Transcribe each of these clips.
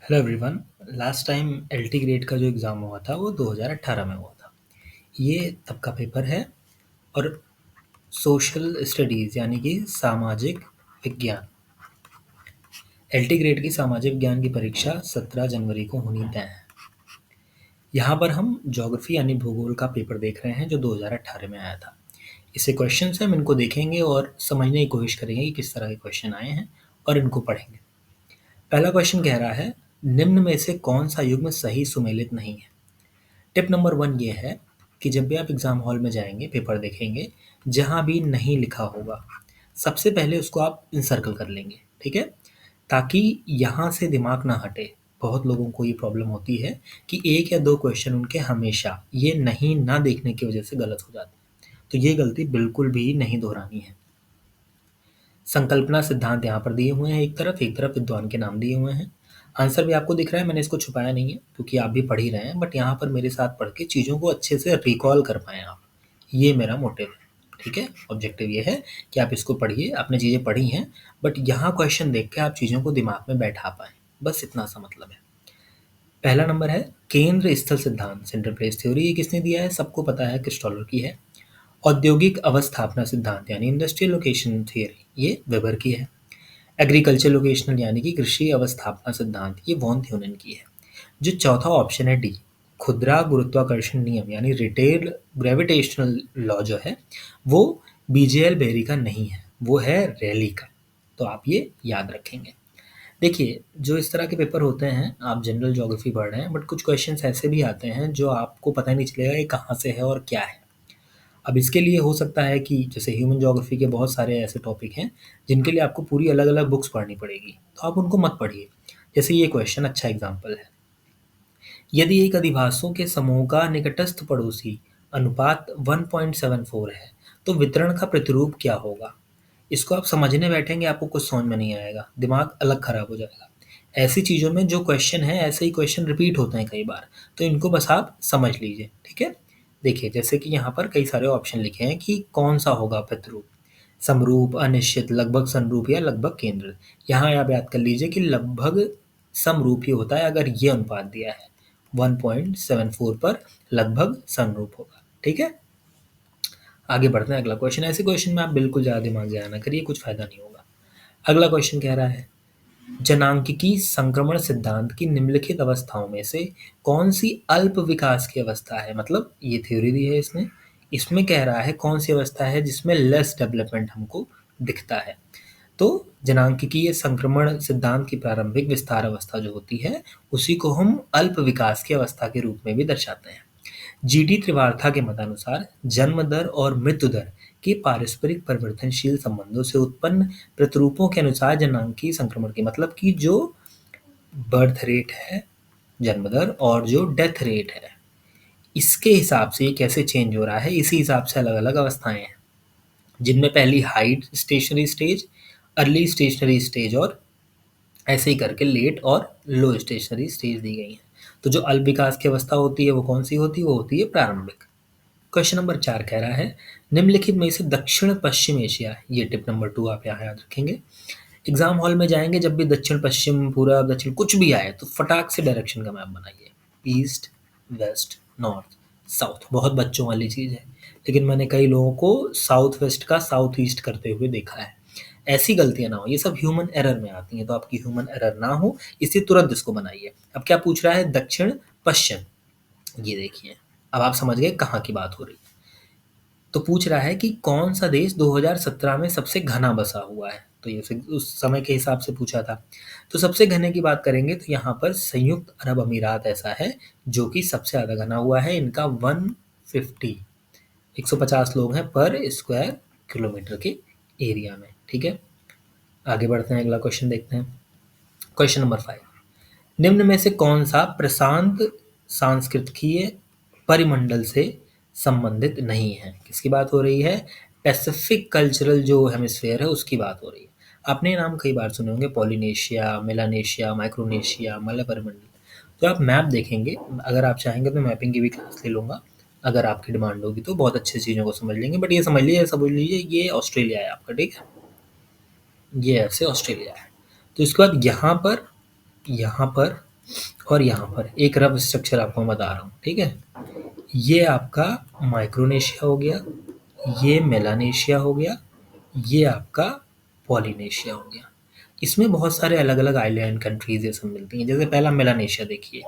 Hello everyone. Last time LT grade का जो exam हुआ था वो 2018 में हुआ था। ये तब का पेपर है। और सोशल स्टडीज़ यानी कि सामाजिक विज्ञान, एलटी ग्रेड की सामाजिक विज्ञान की परीक्षा 17 जनवरी को होनी तय है। यहाँ पर हम ज्योग्राफी यानी भूगोल का पेपर देख रहे हैं जो 2018 में आया था। इससे क्वेश्चंस हम इनको देखेंगे और समझने की कोशिश करेंगे कि किस तरह के क्वेश्चन आए हैं और इनको पढ़ेंगे। पहला क्वेश्चन कह रहा है, निम्न में से कौन सा युग्म सही सुमेलित नहीं है। टिप नंबर 1 ये है कि जब भी आप एग्ज़ाम हॉल में जाएँगे, पेपर देखेंगे, जहाँ भी नहीं लिखा होगा, सबसे पहले उसको आप इनसर्कल कर लेंगे, ठीक है? ताकि यहाँ से दिमाग ना हटे। बहुत लोगों को ये प्रॉब्लम होती है कि 1 या 2 क्वेश्चन उनके हमेशा ये नहीं ना देखने की वजह से गलत हो जाते हैं। तो ये गलती बिल्कुल भी नहीं दोहरानी है। संकल्पना सिद्धांत यहाँ पर दिए हुए हैं एक तरफ विद्वान के नाम दिए हुए हैं। आंसर भी आपको दिख रहा है, मैंने इसको छुपाया नहीं है क्योंकि आप भी पढ़ ही रहे हैं, बट यहाँ पर मेरे साथ पढ़ के चीज़ों को अच्छे से रिकॉल कर पाएँ आप। ये मेरा मोटिव है, ठीक है? ऑब्जेक्टिव ये है कि आप इसको पढ़िए, आपने चीज़ें पढ़ी हैं, बट यहाँ क्वेश्चन देख के आप चीज़ों को दिमाग में बैठा पाएँ, बस इतना सा मतलब है। पहला नंबर है केंद्र स्थल सिद्धांत, सेंट्रल प्लेस थ्योरी। ये किसने दिया है? सबको पता है, क्रिस्टोलर की है। औद्योगिक अवस्थापना सिद्धांत यानी इंडस्ट्रियल लोकेशन थ्योरी, ये वेबर की है। एग्रीकल्चर लोकेशनल यानी कि कृषि अवस्थापना सिद्धांत, ये वॉन थ्योनन की है। जो चौथा ऑप्शन है डी, खुदरा गुरुत्वाकर्षण नियम यानी रिटेल ग्रेविटेशनल लॉ जो है वो बीजेएल बेरी का नहीं है, वो है रैली का। तो आप ये याद रखेंगे। देखिए, जो इस तरह के पेपर होते हैं, आप जनरल ज्योग्राफी पढ़ रहे हैं, बट कुछ क्वेश्चंस ऐसे भी आते हैं जो आपको पता ही नहीं चलेगा ये कहाँ से है और क्या है। अब इसके लिए हो सकता है कि जैसे ह्यूमन ज्योग्राफी के बहुत सारे ऐसे टॉपिक हैं जिनके लिए आपको पूरी अलग-अलग बुक्स पढ़नी पड़ेगी, तो आप उनको मत पढ़िए। जैसे ये क्वेश्चन अच्छा एग्जांपल है। यदि एक अधिभासों के समूह का निकटस्थ पड़ोसी अनुपात 1.74 है, तो वितरण का प्रतिरूप क्या होगा? इसको आप समझने बैठेंगे, आपको कुछ समझ में नहीं आएगा, दिमाग अलग खराब हो जाएगा। ऐसी चीज़ों में जो क्वेश्चन है, ऐसे ही क्वेश्चन रिपीट होते हैं कई बार, तो इनको बस आप समझ लीजिए, ठीक है? देखिए, जैसे कि यहाँ पर कई सारे ऑप्शन लिखे हैं कि कौन-सा होगा प्रतिरूप, समरूप, अनिश्चित, लगभग समरूप या लगभग केंद्रित। यहाँ आप याद कर लीजिए कि लगभग समरूप ही होता है अगर ये अनुपात दिया है, 1.74 पर लगभग समरूप होगा, ठीक है? आगे बढ़ते हैं, अगला क्वेश्चन। ऐसे क्वेश्चन में आप बिल्कुल ज़्यादा दिमाग ज़ाया ना करिए, कुछ फ़ायदा नहीं होगा। अगला क्वेश्चन कह रहा है, जनांकिकी संक्रमण सिद्धांत की निम्नलिखित अवस्थाओं में से कौन सी अल्प विकास की अवस्था है? मतलब ये थ्योरी दी है इसने, इसमें कह रहा है कौन सी अवस्था है जिसमें लेस डेवलपमेंट हमको दिखता है। तो जनांकिकीय संक्रमण सिद्धांत की प्रारंभिक विस्तार अवस्था जो होती है, उसी को हम अल्प विकास की अवस्था के रूप में भी दर्शाते हैं। जीटी त्रिवार्था के मतानुसार जन्म दर और मृत्यु दर के पारस्परिक परिवर्तनशील संबंधों से उत्पन्न प्रतिरूपों के अनुसार जनांकीय संक्रमण की, मतलब कि जो बर्थ रेट है, जन्म दर, और जो डेथ रेट है, इसके हिसाब से ये कैसे चेंज हो रहा है, इसी हिसाब से अलग अलग अवस्थाएं हैं, जिनमें पहली height stationary stage, early stationary stage और ऐसे ही करके लेट और लो स्टेशनरी स्टेज दी गई हैं। तो जो अल्प विकास की अवस्था होती है वो कौन सी होती है? वो होती है प्रारंभिक। क्वेश्चन नंबर 4 कह रहा है, निम्नलिखित में से दक्षिण पश्चिम एशिया, ये टिप नंबर 2 आप यहाँ याद रखेंगे। एग्जाम हॉल में जाएंगे जब भी दक्षिण पश्चिम पूरब दक्षिण कुछ भी आए तो फटाक से डायरेक्शन का मैप बनाइए, ईस्ट वेस्ट नॉर्थ साउथ। बहुत बच्चों वाली चीज़ है, लेकिन मैंने कई लोगों को साउथ वेस्ट का साउथ ईस्ट करते हुए देखा है। ऐसी गलतियां ना हो, ये सब ह्यूमन एरर में आती हैं, तो आपकी ह्यूमन एरर ना हो इसलिए तुरंत इसको बनाइए। अब क्या पूछ रहा है? दक्षिण पश्चिम। ये देखिए, अब आप समझ गए कहाँ की बात हो रही है। तो पूछ रहा है कि कौन सा देश 2017 में सबसे घना बसा हुआ है, तो ये फिर उस समय के हिसाब से पूछा था। तो सबसे घने की बात करेंगे तो यहाँ पर संयुक्त अरब अमीरात ऐसा है जो कि सबसे ज़्यादा घना हुआ है। इनका 150 150 लोग हैं पर स्क्वायर किलोमीटर के एरिया में, ठीक है? आगे बढ़ते हैं, अगला क्वेश्चन देखते हैं। क्वेश्चन नंबर 5, निम्न में से कौन सा प्रशांत सांख्यिकीय परिमंडल से संबंधित नहीं है? किसकी बात हो रही है? पैसिफिक कल्चरल जो हेमिस्फेयर है उसकी बात हो रही है। आपने ये नाम कई बार सुने होंगे, पॉलिनेशिया, मेलानेशिया, माइक्रोनेशिया, मलय परिमंडल। तो आप मैप देखेंगे, अगर आप चाहेंगे तो मैपिंग की भी क्लास ले लूँगा, अगर आपकी डिमांड होगी तो बहुत अच्छी चीज़ों को समझ लेंगे। बट ये समझ लीजिए ये ऑस्ट्रेलिया है आपका, ठीक है? ये ऐसे ऑस्ट्रेलिया है। तो इसके बाद यहाँ पर और यहाँ पर एक रफ स्ट्रक्चर आपको मैं बता रहा हूँ, ठीक है। ये आपका माइक्रोनेशिया हो गया, ये मेलानेशिया हो गया, ये आपका पॉलिनेशिया हो गया। इसमें बहुत सारे अलग अलग आइलैंड कंट्रीज ये सब मिलती हैं। जैसे पहला मेलानेशिया देखिए,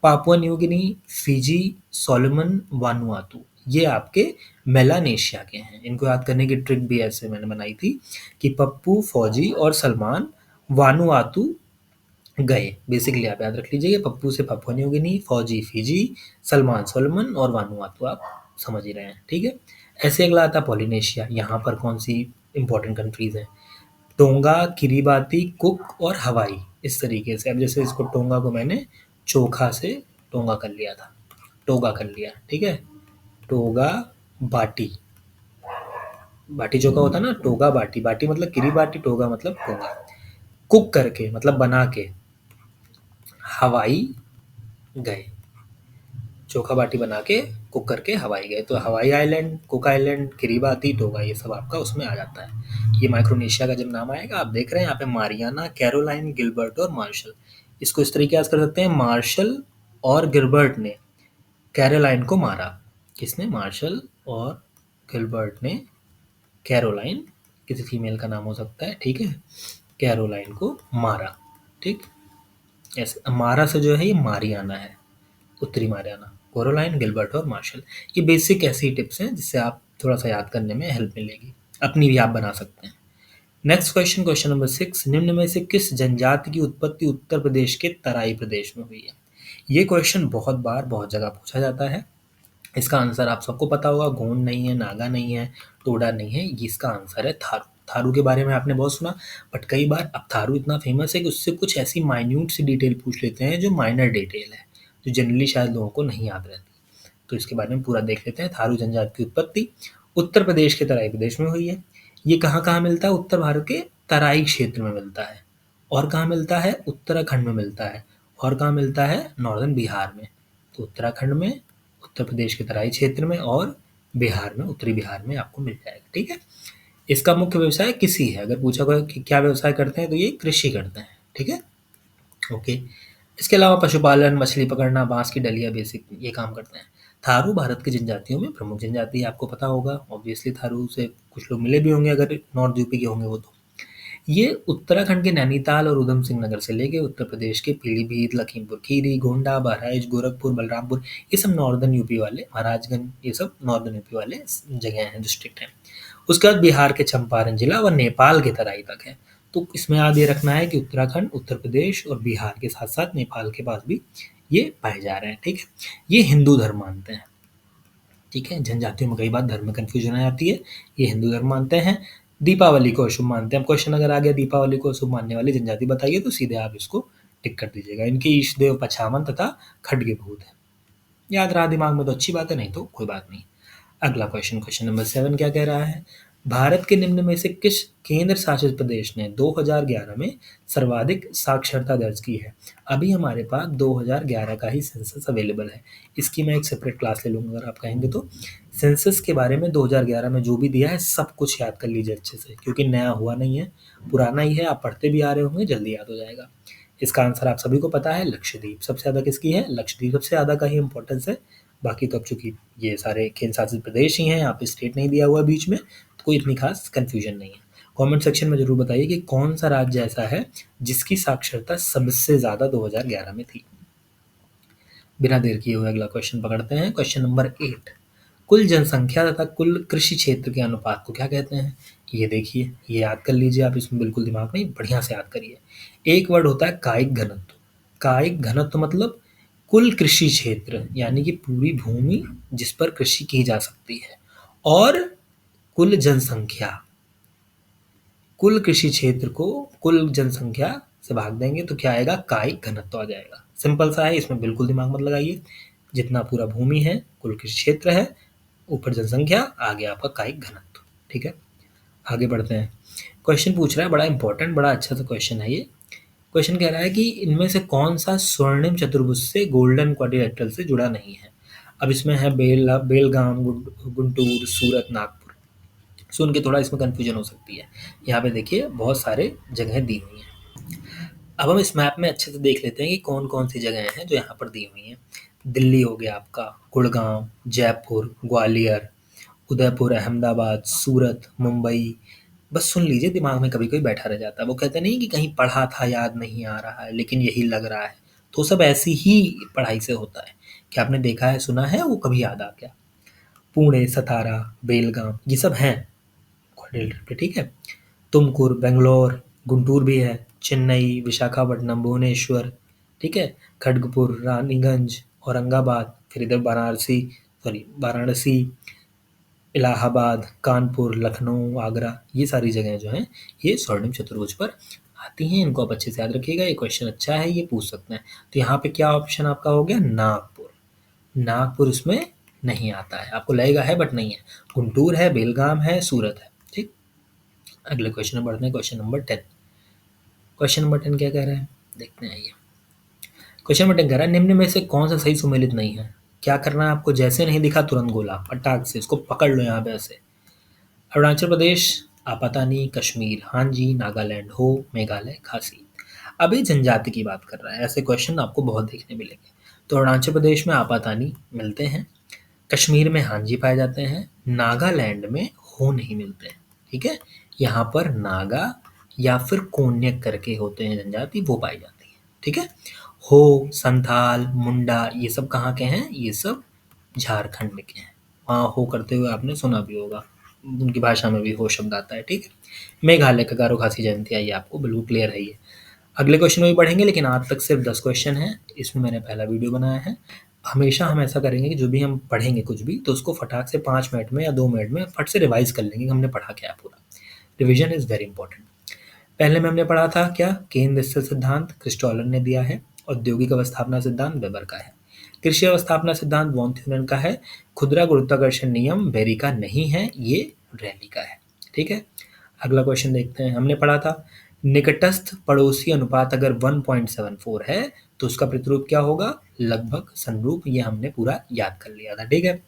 Papua New Guinea, Fiji, Solomon, Vanuatu, ये आपके मेलानेशिया के हैं। इनको याद करने की ट्रिक भी ऐसे मैंने बनाई थी कि पप्पू, फौजी और सलमान वानुआतू गए। बेसिकली आप याद रख लीजिए, पप्पू से पापुआ न्यू गिनी, फौजी फिजी, सलमान सोलोमन और वानुआतू, आप समझ ही रहे हैं, ठीक है। ऐसे अगला आता है पॉलिनेशिया। यहाँ पर कौन सी इंपॉर्टेंट कंट्रीज हैं? टोंगा, किरिबाती, कुक और हवाई। इस तरीके से, अब जैसे इसको टोंगा को मैंने चोखा से टोंगा कर लिया था, टोगा कर लिया, ठीक है। टोगा बाटी, बाटी चोखा होता है ना, टोगा बाटी, बाटी मतलब किरिबाटी, टोगा मतलब टोंगा। कुक करके मतलब बना के, हवाई गए, चोखा बाटी बना के कुक करके हवाई गए। तो Hawaii island, cook island, Kiribati, toga, ये सब आपका उसमें आ जाता है। ये माइक्रोनेशिया का जब नाम आएगा, आप देख रहे हैं यहाँ पे मारियाना, कैरोलाइन, गिलबर्ट और मार्शल। इसको इस तरीके से कर सकते हैं, मार्शल और गिलबर्ट ने कैरोलाइन को मारा। किसने? मार्शल और गिलबर्ट ने कैरोलाइन, किसी फीमेल का नाम हो सकता है, ठीक है, कैरोलाइन को मारा, ठीक। ऐसे मारा से जो है ये मारियाना है, उत्तरी मारियाना, कोरोलाइन, गिलबर्ट और मार्शल। ये बेसिक ऐसी टिप्स हैं जिससे आप थोड़ा सा याद करने में हेल्प मिलेगी, अपनी भी आप बना सकते हैं। नेक्स्ट क्वेश्चन, क्वेश्चन नंबर 6, निम्न में से किस जनजाति की उत्पत्ति उत्तर प्रदेश के तराई प्रदेश में हुई है? ये क्वेश्चन बहुत बार बहुत जगह पूछा जाता है। इसका आंसर आप सबको पता होगा, गोंड नहीं है, नागा नहीं है, टोडा नहीं है, ये इसका आंसर है थारू। थारू के बारे में आपने बहुत सुना, बट कई बार अब थारू इतना फेमस है कि उससे कुछ ऐसी माइन्यूट सी डिटेल पूछ लेते हैं जो माइनर डिटेल है, जो जनरली शायद लोगों को नहीं याद रहती। तो इसके बारे में पूरा देख लेते हैं। थारू जनजाति की उत्पत्ति उत्तर प्रदेश के तराई प्रदेश में हुई है। ये कहाँ कहाँ मिलता है? उत्तर भारत के तराई क्षेत्र में मिलता है। और कहाँ मिलता है? उत्तराखंड में मिलता है। और कहाँ मिलता है? नॉर्दर्न बिहार में। तो उत्तराखंड में, उत्तर प्रदेश के तराई क्षेत्र में और बिहार में, उत्तरी बिहार में आपको मिल जाएगा, ठीक है। इसका मुख्य व्यवसाय कृषि है। अगर पूछा गया कि क्या व्यवसाय करते हैं, तो ये कृषि करते हैं, ठीक है, ओके। इसके अलावा पशुपालन, मछली पकड़ना, बांस की डलिया, बेसिक ये काम करते हैं। थारू भारत की जनजातियों में प्रमुख जनजाति है, आपको पता होगा। ऑब्वियसली थारू से कुछ लोग मिले भी होंगे, अगर नॉर्थ यूपी के होंगे वो तो। ये उत्तराखंड के नैनीताल और उधम सिंह नगर से लेके उत्तर प्रदेश के पीलीभीत, लखीमपुर खीरी, गोंडा, बहराइच, गोरखपुर, बलरामपुर, ये सब नॉर्दर्न यूपी वाले, महाराजगंज, ये सब नॉर्दर्न यूपी वाले जगह हैं, डिस्ट्रिक्ट हैं। उसके बाद बिहार के चंपारण जिला व नेपाल के तराई तक है। तो इसमें याद ये रखना है कि उत्तराखंड, उत्तर प्रदेश और बिहार के साथ साथ नेपाल के पास भी ये पाए जा रहे हैं, ठीक है। ये हिंदू धर्म मानते हैं, ठीक है। जनजातियों में कई बार धर्म में कन्फ्यूजन आ जाती है। ये हिंदू धर्म मानते हैं। दीपावली को अशुभ मानते हैं। अब क्वेश्चन अगर आ गया दीपावली को अशुभ मानने वाली जनजाति बताइए, तो सीधे आप इसको टिक कर दीजिएगा। इनके ईष्ट देव पछावन तथा खड्गे भूत है। याद रहा दिमाग में तो अच्छी बात है, नहीं तो कोई बात नहीं। अगला क्वेश्चन, क्वेश्चन नंबर 7 क्या कह रहा है? भारत के निम्न में से किस केंद्र शासित प्रदेश ने 2011 में सर्वाधिक साक्षरता दर्ज की है? अभी हमारे पास 2011 का ही सेंसस अवेलेबल है। इसकी मैं एक सेपरेट क्लास ले लूँगा अगर आप कहेंगे तो। सेंसस के बारे में 2011 में जो भी दिया है सब कुछ याद कर लीजिए अच्छे से, क्योंकि नया हुआ नहीं है, पुराना ही है, आप पढ़ते भी आ रहे होंगे, जल्दी याद हो जाएगा। इसका आंसर आप सभी को पता है, लक्षद्वीप। सबसे ज़्यादा किसकी है? लक्षद्वीप सबसे ज़्यादा का ही इंपॉर्टेंस है। बाकी तो अब चूंकि ये सारे केंद्र शासित प्रदेश ही हैं, यहाँ पे स्टेट नहीं दिया हुआ बीच में, तो कोई इतनी खास कन्फ्यूजन नहीं है। कमेंट सेक्शन में जरूर बताइए कि कौन सा राज्य ऐसा है जिसकी साक्षरता सबसे ज़्यादा 2011 में थी। बिना देर किए हुए अगला क्वेश्चन पकड़ते हैं, क्वेश्चन नंबर 8। कुल जनसंख्या तथा कुल कृषि क्षेत्र के अनुपात को क्या कहते हैं? ये देखिए, ये याद कर लीजिए आप, इसमें बिल्कुल दिमाग नहीं, बढ़िया से याद करिए। एक वर्ड होता है कायिक घनत्व। कायिक घनत्व मतलब कुल कृषि क्षेत्र, यानी कि पूरी भूमि जिस पर कृषि की जा सकती है, और कुल जनसंख्या। कुल कृषि क्षेत्र को कुल जनसंख्या से भाग देंगे तो क्या आएगा? कायिक घनत्व आ जाएगा। सिंपल सा है, इसमें बिल्कुल दिमाग मत लगाइए। जितना पूरा भूमि है, कुल कृषि क्षेत्र है, ऊपर जनसंख्या, आगे आपका कायिक घनत्व, ठीक है। आगे बढ़ते हैं। क्वेश्चन पूछ रहा है, बड़ा इंपॉर्टेंट, बड़ा अच्छा सा क्वेश्चन है ये। क्वेश्चन कह रहा है कि इनमें से कौन सा स्वर्णिम चतुर्भुज से गोल्डन क्वाड्रिलेटरल से जुड़ा नहीं है? अब इसमें है बेलगाम, गुंटूर, सूरत, नागपुर। सुन के थोड़ा इसमें कन्फ्यूजन हो सकती है। यहाँ पे देखिए बहुत सारे जगह दी हुई हैं। अब हम इस मैप में अच्छे से देख लेते हैं कि कौन-कौन सी जगहें हैं जो यहाँ पर दी हुई हैं। दिल्ली हो गया आपका, गुड़गाँव, जयपुर, ग्वालियर, उदयपुर, अहमदाबाद, सूरत, मुंबई। बस सुन लीजिए, दिमाग में कभी-कभी बैठा रह जाता है। वो कहते नहीं कि कहीं पढ़ा था याद नहीं आ रहा है, लेकिन यही लग रहा है। तो सब ऐसी ही पढ़ाई से होता है कि आपने देखा है, सुना है, वो कभी याद आ गया। पुणे, सतारा, बेलगाम, ये सब हैं क्वाड्रिलेटरल पे, ठीक है? तुमकुर, बेंगलोर, गुंटूर भी है, चेन्नई, विशाखापट्टनम, भुवनेश्वर, ठीक है? खड़गपुर, रानीगंज, औरंगाबाद, फिर इधर वाराणसी, इलाहाबाद, कानपुर, लखनऊ, आगरा, ये सारी जगहें जो हैं, ये स्वर्णिम चतुर्भुज पर आती हैं। इनको आप अच्छे से याद रखिएगा, ये क्वेश्चन अच्छा है, ये पूछ सकते हैं। तो यहाँ पे क्या ऑप्शन आपका हो गया? नागपुर। नागपुर इसमें नहीं आता है, आपको लगेगा है बट नहीं है। गुंटूर है, बेलगाम है, सूरत है, ठीक। अगले क्वेश्चन में बढ़ते हैं, क्वेश्चन नंबर 10। क्वेश्चन नंबर 10 क्या कह रहे हैं, देखते हैं। ये क्वेश्चन नंबर 10 कह रहा है, निम्न में से कौन सा सही सुमेलित नहीं है? क्या करना है आपको? जैसे नहीं दिखा तुरंत गोला फटाक से इसको पकड़ लो यहाँ पे ऐसे। अरुणाचल प्रदेश, आपातानी, कश्मीर, हांजी, नागालैंड, हो, मेघालय, खासी। अब ये जनजाति की बात कर रहा है, ऐसे क्वेश्चन आपको बहुत देखने मिलेंगे। तो अरुणाचल प्रदेश में आपातानी मिलते हैं, कश्मीर में हांजी पाए जाते हैं, नागालैंड में हो नहीं मिलते हैं, ठीक है? यहाँ पर नागा या फिर कोन्यक करके होते हैं जनजाति, वो पाई जाती है, ठीक है? हो, संथाल, मुंडा, ये सब कहाँ के हैं? ये सब झारखंड के हैं। वहाँ हो करते हुए आपने सुना भी होगा, उनकी भाषा में भी हो शब्द आता है, ठीक है? मेघालय का गारो खासी जयंती आई, आपको बिल्कुल क्लियर है ये। अगले क्वेश्चन में भी पढ़ेंगे, लेकिन आज तक सिर्फ 10 क्वेश्चन हैं, इसमें मैंने पहला वीडियो बनाया है। हमेशा हम ऐसा करेंगे कि जो भी हम पढ़ेंगे कुछ भी, तो उसको फटाक से 5 मिनट में या 2 मिनट में फट से रिवाइज कर लेंगे कि हमने पढ़ा क्या है पूरा। Revision is very important. पहले में हमने पढ़ा था क्या? केंद्र स्थल सिद्धांत क्रिस्टोलर ने दिया है। औद्योगिक अवस्थापना सिद्धांत वेबर का है। कृषि अवस्थापना सिद्धांत वॉन थ्यूनेन का है। खुदरा गुरुत्वाकर्षण नियम बेरी का नहीं है, ये रैली का है, ठीक है? अगला क्वेश्चन देखते हैं। हमने पढ़ा था निकटस्थ पड़ोसी अनुपात अगर 1.74 है तो उसका प्रतिरूप क्या होगा? लगभग समरूप। ये हमने पूरा याद कर लिया था, ठीक है?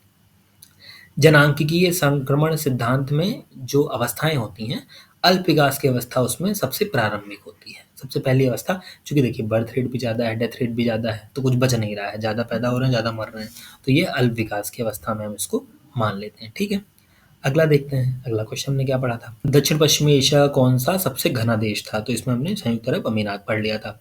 जनांकिकीय संक्रमण सिद्धांत में जो अवस्थाएं होती हैं, अल्प विकास की अवस्था उसमें सबसे प्रारंभिक होती है, सबसे पहली अवस्था। चूंकि देखिए बर्थ रेट भी ज़्यादा है, डेथ रेट भी ज़्यादा है, तो कुछ बच नहीं रहा है, ज़्यादा पैदा हो रहे हैं, ज़्यादा मर रहे हैं, तो ये अल्प विकास की अवस्था में हम इसको मान लेते हैं, ठीक है? अगला देखते हैं, अगला क्वेश्चन हमने क्या पढ़ा था? दक्षिण पश्चिमी एशिया कौन सा सबसे घना देश था? तो इसमें हमने संयुक्त अरब अमीरात पढ़ लिया था।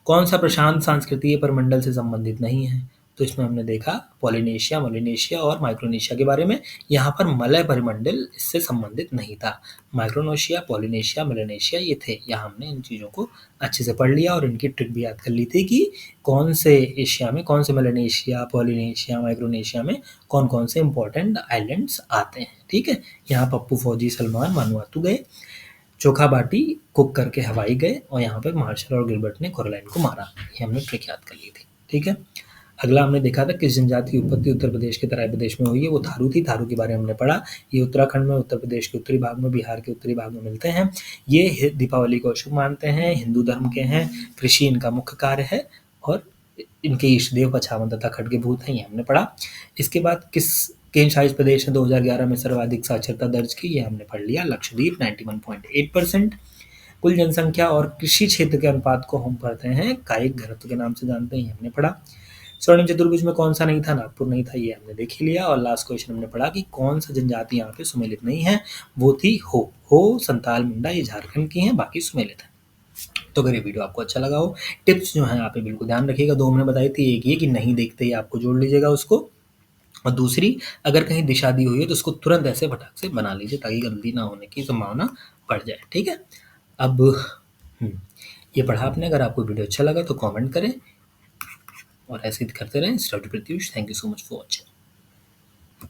कौन सा प्रशांत सांस्कृतिक परमंडल से संबंधित नहीं है? तो इसमें हमने देखा पॉलिनेशिया, मोलिनेशिया और माइक्रोनेशिया के बारे में। यहाँ पर मलय परिमंडल इससे संबंधित नहीं था। माइक्रोनेशिया, पॉलिनेशिया, मेलानेशिया ये थे। यहाँ हमने इन चीज़ों को अच्छे से पढ़ लिया और इनकी ट्रिक भी याद कर ली थी कि कौन से एशिया में, कौन से मेलानेशिया, पॉलिनेशिया, माइक्रोनेशिया में कौन-कौन से इंपॉर्टेंट आइलैंड्स आते हैं, ठीक है? यहाँ पप्पू फौजी सलमान वानुआतू गए, चोखा बाटी कुक करके हवाई गए, और यहाँ पे मार्शल और गिलबर्ट ने कोरलाइन को मारा। ये हमने ट्रिक याद कर ली थी, ठीक है? अगला हमने देखा था किस जनजाति की उत्पत्ति उत्तर प्रदेश के तराई प्रदेश में हुई है? वो थारू थी। थारू के बारे में हमने पढ़ा। ये उत्तराखंड में, उत्तर प्रदेश के उत्तरी भाग में, बिहार के उत्तरी भाग में मिलते हैं। ये दीपावली को शुभ मानते हैं, हिंदू धर्म के हैं, कृषि इनका मुख्य कार्य है, और इनके इष्ट देव पछावन तथा खड्गे भूत हैं, ये हमने पढ़ा। इसके बाद किस केंद्र शासित प्रदेश ने 2011 में सर्वाधिक साक्षरता दर्ज की? ये हमने पढ़ लिया, लक्षद्वीप 91.8%। कुल जनसंख्या और कृषि क्षेत्र के अनुपात को हम पढ़ते हैं कायिक घनत्व के नाम से जानते हैं, ये हमने पढ़ा। स्वर्णिम चतुर्भुज में कौन सा नहीं था? नागपुर नहीं था, ये हमने देख ही लिया। और लास्ट क्वेश्चन हमने पढ़ा कि कौन सा जनजाति यहाँ पे सुमेलित नहीं है? वो थी हो, संताल, मुंडा, ये झारखंड की हैं, बाकी सुमेलित है। तो अगर ये वीडियो आपको अच्छा लगा हो, टिप्स जो हैं आप ये बिल्कुल ध्यान रखिएगा। 2 हमने बताई थी, एक ये कि नहीं देखते ही आपको जोड़ लीजिएगा उसको, और दूसरी अगर कहीं दिशा दी हुई है तो उसको तुरंत ऐसे फटाक से बना लीजिए ताकि गलती ना होने की संभावना बढ़ जाए, ठीक है? अब ये पढ़ा आपने। अगर आपको वीडियो अच्छा लगा तो कमेंट करें और ऐसे ही करते रहें। Study Pratyush, thank you so much for watching.